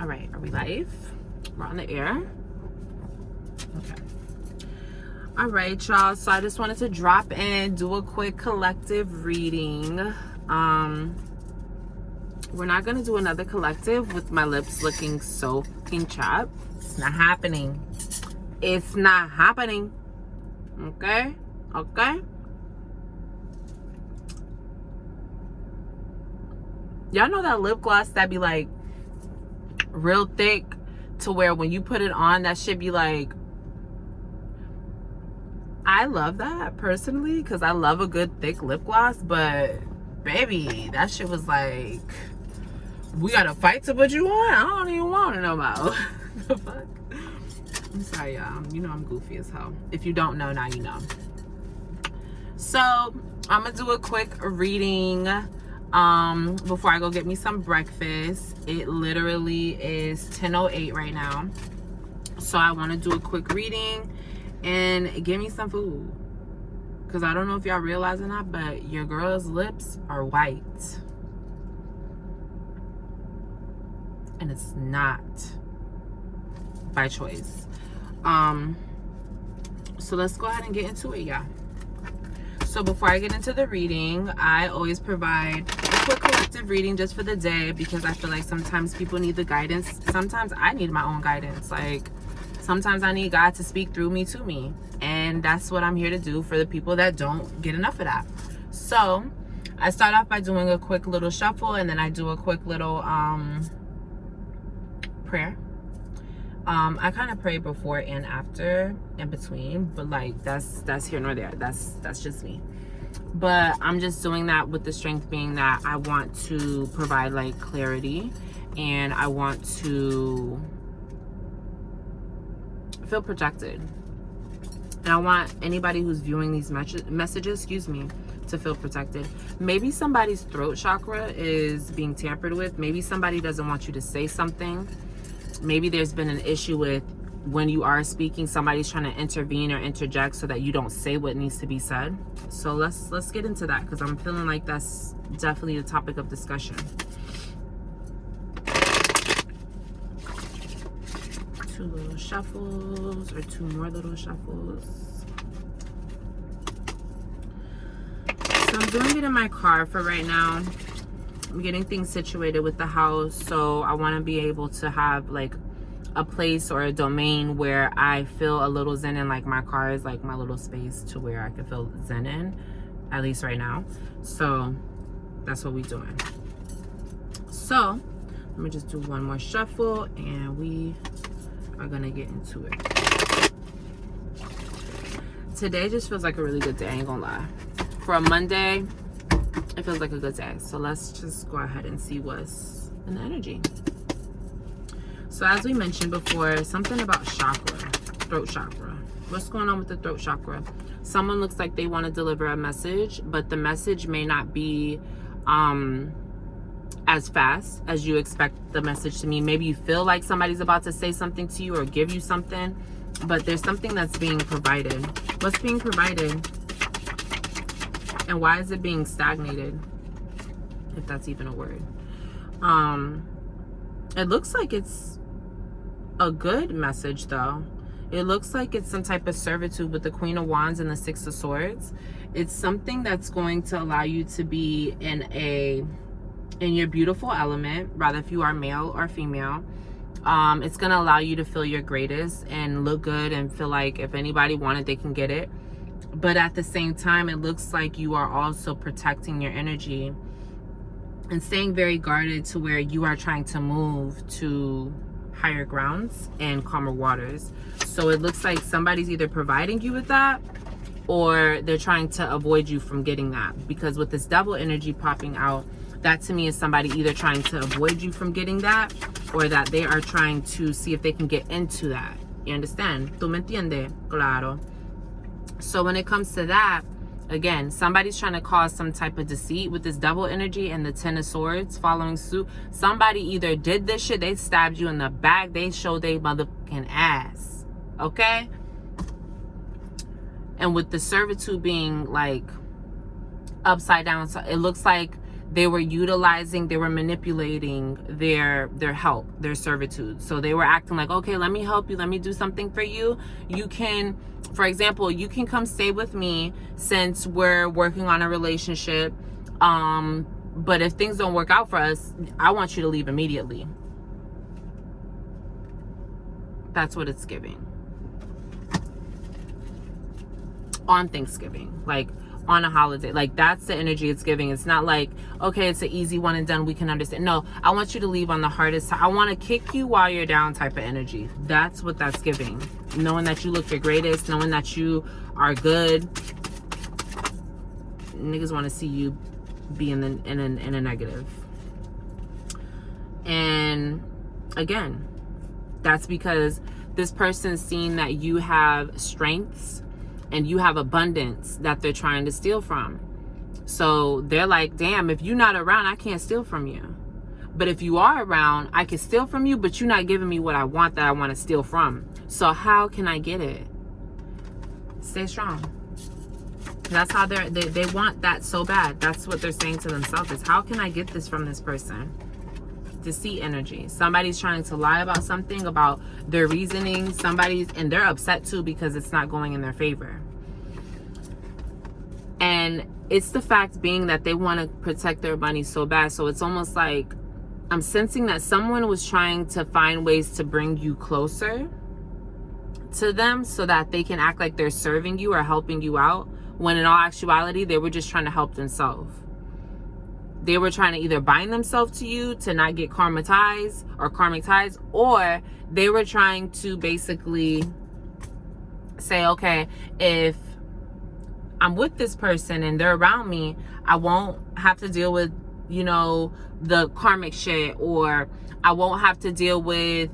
All right, are we live? We're on the air. Okay. All right, y'all. So I just wanted to drop in, do a quick collective reading. We're not gonna do another collective with my lips looking so fucking chapped. It's not happening. It's not happening. Okay? Okay? Y'all know that lip gloss that be like real thick to where when you put it on, that shit be like, I love that personally because I love a good thick lip gloss, but baby, that shit was like, we gotta fight to put you on? I don't even want to know about. The fuck? I'm sorry, y'all. You know I'm goofy as hell. If you don't know, now you know. So I'm gonna do a quick reading before I go get me some breakfast. It literally is 10:08 right now, so I want to do a quick reading and give me some food, because I don't know if y'all realize or not, but your girl's lips are white, and it's not by choice. So let's go ahead and get into it, y'all. So before I get into the reading, I always provide a quick collective reading just for the day, because I feel like sometimes people need the guidance. Sometimes I need my own guidance. Like, sometimes I need God to speak through me to me. And that's what I'm here to do for the people that don't get enough of that. So I start off by doing a quick little shuffle, and then I do a quick little prayer. I kind of pray before and after, in between, but like that's here nor there. That's just me. But I'm just doing that with the strength being that I want to provide like clarity, and I want to feel protected. And I want anybody who's viewing these messages, to feel protected. Maybe somebody's throat chakra is being tampered with. Maybe somebody doesn't want you to say something. Maybe there's been an issue with when you are speaking, somebody's trying to intervene or interject so that you don't say what needs to be said. So let's get into that, because I'm feeling like that's definitely the topic of discussion. Two little shuffles, or two more little shuffles. So I'm doing it in my car for right now. I'm getting things situated with the house, so I want to be able to have like a place or a domain where I feel a little zen in. Like, my car is like my little space to where I can feel zen in, at least right now. So that's what we're doing. So let me just do one more shuffle, and we are gonna get into it. Today just feels like a really good day, I ain't gonna lie. For a Monday, it feels like a good day. So let's just go ahead and see what's in the energy. So as we mentioned before, something about chakra, throat chakra. What's going on with the throat chakra? Someone looks like they want to deliver a message, but the message may not be as fast as you expect the message to be. Maybe you feel like somebody's about to say something to you or give you something, but there's something that's being provided. What's being provided? And why is it being stagnated? If that's even a word. It looks like it's a good message though. It looks like it's some type of servitude with the Queen of Wands and the Six of Swords. It's something that's going to allow you to be in your beautiful element, rather if you are male or female. It's going to allow you to feel your greatest and look good and feel like if anybody wanted, they can get it. But at the same time, it looks like you are also protecting your energy and staying very guarded to where you are trying to move to higher grounds and calmer waters. So it looks like somebody's either providing you with that, or they're trying to avoid you from getting that. Because with this Devil energy popping out, that to me is somebody either trying to avoid you from getting that, or that they are trying to see if they can get into that. You understand? ¿Tú me entiendes? Claro. So when it comes to that, again, somebody's trying to cause some type of deceit with this Devil energy and the Ten of Swords following suit. Somebody either did this shit, they stabbed you in the back, they showed they motherfucking ass. Okay? And with the servitude being like upside down, so it looks like they were utilizing, they were manipulating their help, their servitude. So they were acting like, okay, let me help you, let me do something for you. You can, for example, you can come stay with me since we're working on a relationship. But if things don't work out for us, I want you to leave immediately. That's what it's giving. On Thanksgiving, like on a holiday, like that's the energy it's giving. It's not like, okay, it's an easy one and done, we can understand. No, I want you to leave on the hardest. I want to kick you while you're down type of energy. That's what that's giving. Knowing that you look your greatest, knowing that you are good. Niggas want to see you be in a negative. And again, that's because this person's seeing that you have strengths and you have abundance that they're trying to steal from. So they're like, damn, if you're not around, I can't steal from you. But if you are around, I can steal from you, but you're not giving me what I want that I want to steal from. So how can I get it? Stay strong. That's how they want that so bad. That's what they're saying to themselves is, how can I get this from this person? Deceit energy. Somebody's trying to lie about something, about their reasoning. And they're upset too because it's not going in their favor. And it's the fact being that they want to protect their money so bad. So it's almost like I'm sensing that someone was trying to find ways to bring you closer to them so that they can act like they're serving you or helping you out, when in all actuality, they were just trying to help themselves. They were trying to either bind themselves to you to not get karmic ties, or they were trying to basically say, okay, if I'm with this person and they're around me, I won't have to deal with, you know, the karmic shit, or I won't have to deal with,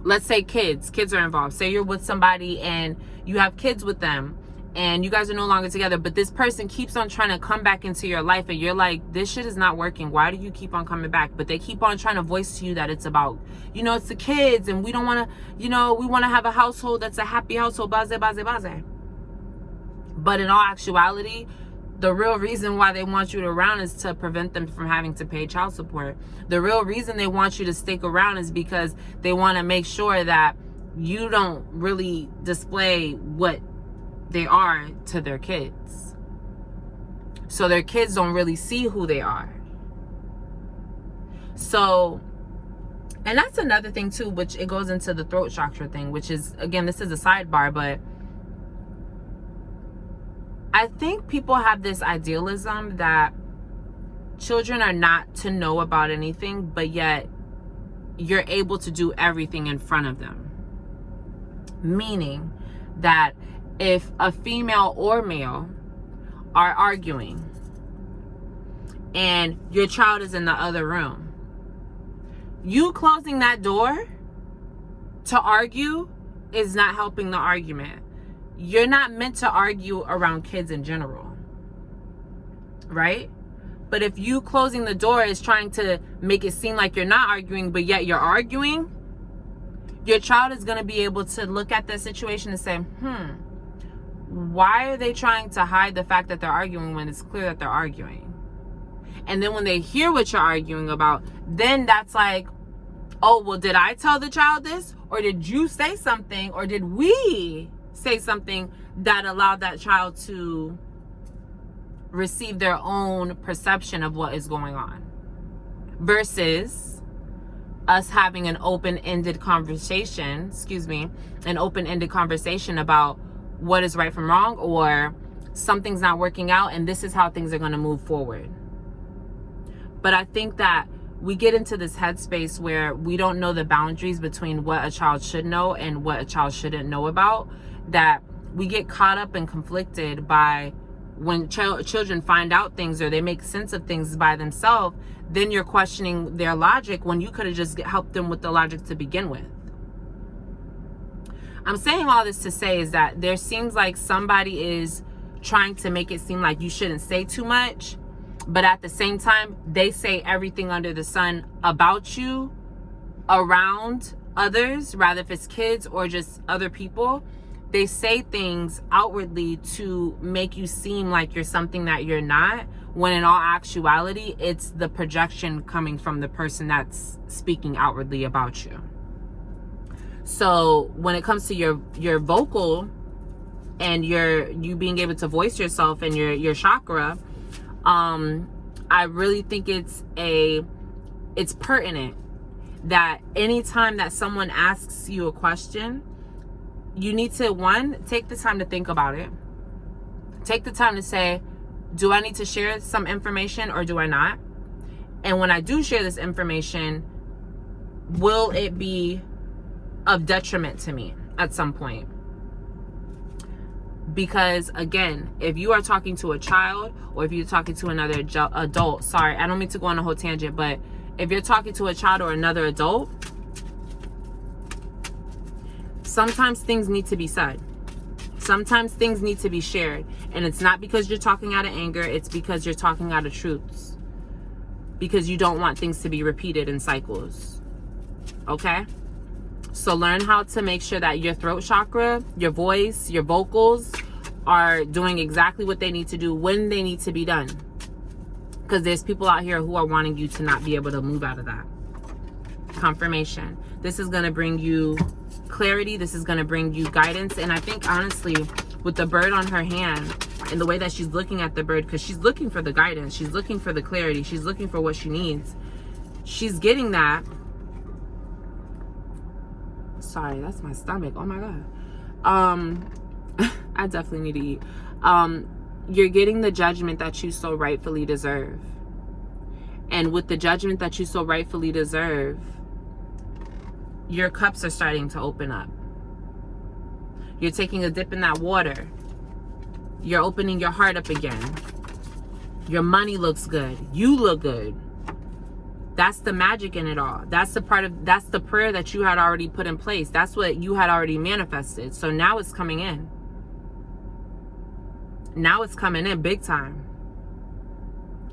let's say kids are involved. Say you're with somebody and you have kids with them and you guys are no longer together, but this person keeps on trying to come back into your life and you're like, this shit is not working. Why do you keep on coming back? But they keep on trying to voice to you that it's about, you know, it's the kids and we don't want to, you know, we want to have a household that's a happy household, baze. But in all actuality, the real reason why they want you around is to prevent them from having to pay child support. The real reason they want you to stick around is because they want to make sure that you don't really display what they are to their kids. So their kids don't really see who they are. So, and that's another thing too, which it goes into the throat chakra thing, which is, again, this is a sidebar, but I think people have this idealism that children are not to know about anything, but yet you're able to do everything in front of them. Meaning that if a female or male are arguing and your child is in the other room, you closing that door to argue is not helping the argument. You're not meant to argue around kids in general, right? But if you closing the door is trying to make it seem like you're not arguing, but yet you're arguing, your child is going to be able to look at the situation and say, why are they trying to hide the fact that they're arguing when it's clear that they're arguing? And then when they hear what you're arguing about, then that's like, oh, well, did I tell the child this? Or did you say something? Or did we say something that allowed that child to receive their own perception of what is going on? Versus us having an open-ended conversation, about what is right from wrong, or something's not working out and this is how things are going to move forward. But I think that we get into this headspace where we don't know the boundaries between what a child should know and what a child shouldn't know about, that we get caught up and conflicted by when children find out things or they make sense of things by themselves. Then you're questioning their logic when you could have just helped them with the logic to begin with. I'm saying all this to say is that there seems like somebody is trying to make it seem like you shouldn't say too much, but at the same time, they say everything under the sun about you around others, rather if it's kids or just other people. They say things outwardly to make you seem like you're something that you're not, when in all actuality, it's the projection coming from the person that's speaking outwardly about you. So when it comes to your vocal and you being able to voice yourself and your chakra, I really think it's pertinent that anytime that someone asks you a question, you need to, one, take the time to think about it. Take the time to say, do I need to share some information or do I not? And when I do share this information, will it be of detriment to me at some point? Because again, if you are talking to a child or if you're talking to another adult, sorry, I don't mean to go on a whole tangent, but if you're talking to a child or another adult, sometimes things need to be said. Sometimes things need to be shared. And it's not because you're talking out of anger, it's because you're talking out of truths. Because you don't want things to be repeated in cycles. Okay? So learn how to make sure that your throat chakra, your voice, your vocals are doing exactly what they need to do when they need to be done. Because there's people out here who are wanting you to not be able to move out of that. Confirmation. This is going to bring you clarity. This is going to bring you guidance. And I think honestly, with the bird on her hand and the way that she's looking at the bird, because she's looking for the guidance, she's looking for the clarity, she's looking for what she needs. She's getting that. Sorry, that's my stomach. Oh my God. I definitely need to eat. You're getting the judgment that you so rightfully deserve. And with the judgment that you so rightfully deserve, your cups are starting to open up. You're taking a dip in that water. You're opening your heart up again. Your money looks good. You look good. That's the magic in it all. That's the prayer that you had already put in place. That's what you had already manifested. So now it's coming in. Now it's coming in big time.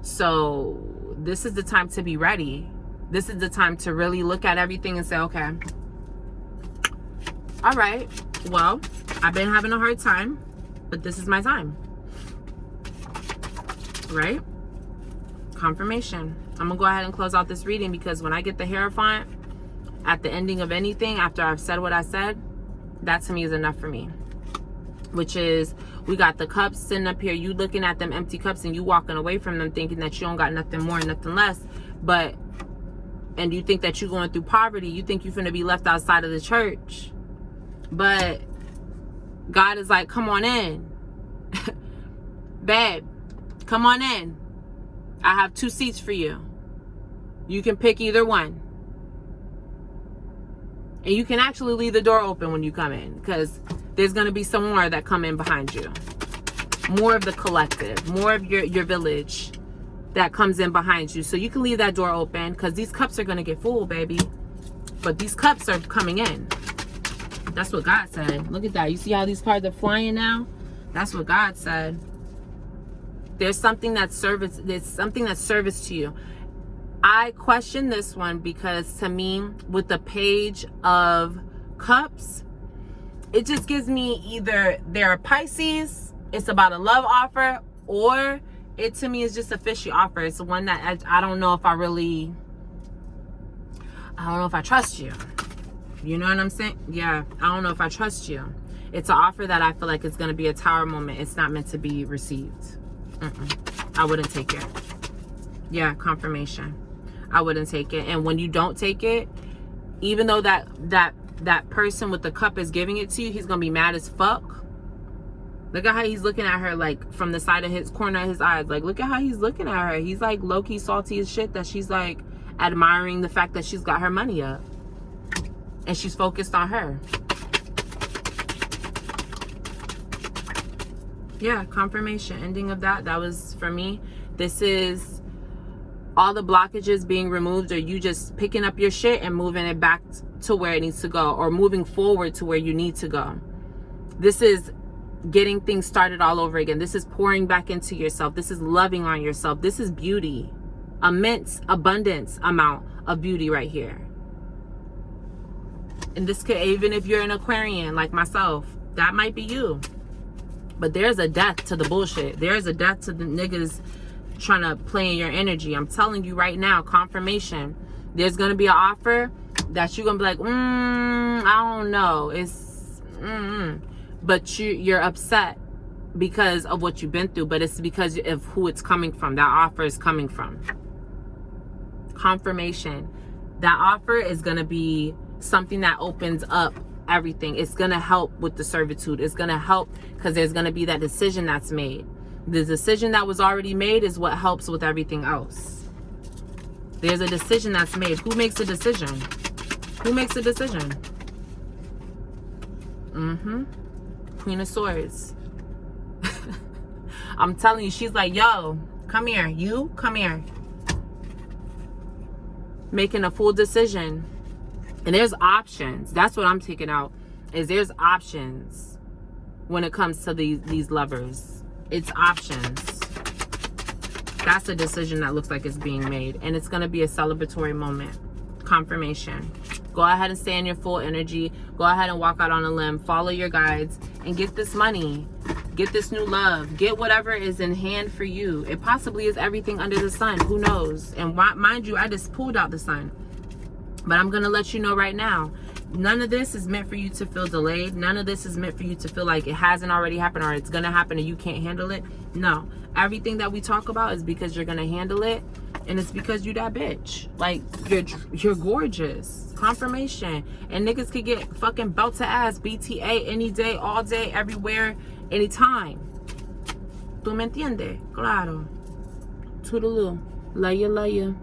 So this is the time to be ready. This is the time to really look at everything and say, okay, all right, well, I've been having a hard time, but this is my time. Right? Confirmation. I'm gonna go ahead and close out this reading, because when I get the Hierophant at the ending of anything, after I've said what I said, that to me is enough for me. Which is, we got the cups sitting up here, you looking at them empty cups and you walking away from them thinking that you don't got nothing more and nothing less, and you think that you're going through poverty, you think you're gonna be left outside of the church. But God is like, come on in. Babe, come on in. I have 2 seats for you. You can pick either one. And you can actually leave the door open when you come in, because there's going to be some more that come in behind you. More of the collective, more of your village that comes in behind you. So you can leave that door open, because these cups are going to get full, baby. But these cups are coming in. That's what God said. Look at that. You see how these cards are flying now? That's what God said. There's something that's service. There's something that's service to you. I question this one because to me, with the Page of Cups, it just gives me either they're a Pisces, it's about a love offer, or it to me is just a fishy offer. It's one that I don't know if I trust you. You know what I'm saying? Yeah, I don't know if I trust you. It's an offer that I feel like it's going to be a tower moment. It's not meant to be received. I wouldn't take it. Yeah, confirmation. I wouldn't take it. And when you don't take it, even though that person with the cup is giving it to you, he's gonna be mad as fuck. Look at how he's looking at her, like from the side of his corner of his eyes. Like, look at how he's looking at her. He's like low-key salty as shit that she's like admiring the fact that she's got her money up and she's focused on her. Yeah, confirmation. Ending of that was for me. This is all the blockages being removed, or you just picking up your shit and moving it back to where it needs to go, or moving forward to where you need to go. This is getting things started all over again. This is pouring back into yourself. This is loving on yourself. This is beauty. Immense abundance amount of beauty right here. And this could, even if you're an Aquarian like myself, that might be you. But there's a death to the bullshit. There's a death to the niggas trying to play in your energy. I'm telling you right now, confirmation. There's going to be an offer that you're going to be like, I don't know. But you're upset because of what you've been through, but it's because of who it's coming from. That offer is coming from. Confirmation. That offer is going to be something that opens up everything. It's going to help with the servitude. It's going to help because there's going to be that decision that's made. The decision that was already made is what helps with everything else. There's a decision that's made. Who makes the decision? Who makes the decision? Queen of Swords. I'm telling you, she's like, yo, come here. You, come here. Making a full decision. And there's options. That's what I'm taking out. Is there's options when it comes to these lovers. It's options. That's a decision that looks like it's being made. And it's going to be a celebratory moment. Confirmation. Go ahead and stay in your full energy. Go ahead and walk out on a limb. Follow your guides. And get this money. Get this new love. Get whatever is in hand for you. It possibly is everything under the sun. Who knows? And mind you, I just pulled out the sun. But I'm going to let you know right now. None of this is meant for you to feel delayed. None of this is meant for you to feel like it hasn't already happened or it's going to happen and you can't handle it. No. Everything that we talk about is because you're going to handle it. And it's because you that bitch. Like, you're gorgeous. Confirmation. And niggas could get fucking belt to ass. BTA any day, all day, everywhere, anytime. ¿Tú me entiendes? Claro. Toodaloo. Love you, love you.